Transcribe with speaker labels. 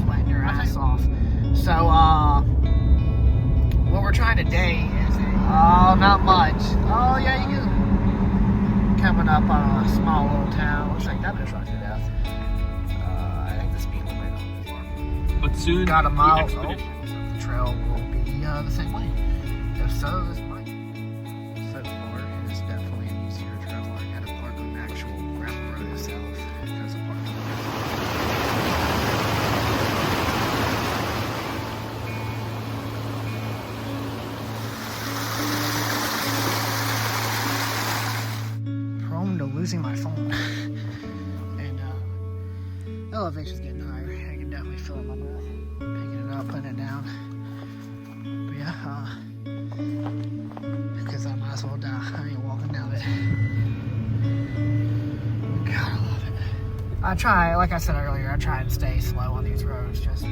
Speaker 1: sweating your ass off. So, what we're trying today is not much. Oh, yeah, you can. Coming up on a small little town. Looks like that bitch run to death. I think the speed limit on this one.
Speaker 2: But soon,
Speaker 1: Got a mile.
Speaker 2: the
Speaker 1: Oh,
Speaker 2: expedition.
Speaker 1: the trail will be the same way. If so, this might. So far, it is definitely an easier trail. I got to park on the actual gravel road itself because of parking. Prone to losing my phone. And the elevation's getting higher. I can definitely feel it in my breath. Picking it up, putting it down. But yeah, because I might as well die. I ain't walking down it. God, I love it. I try, like I said earlier, I try and stay slow on these roads. Just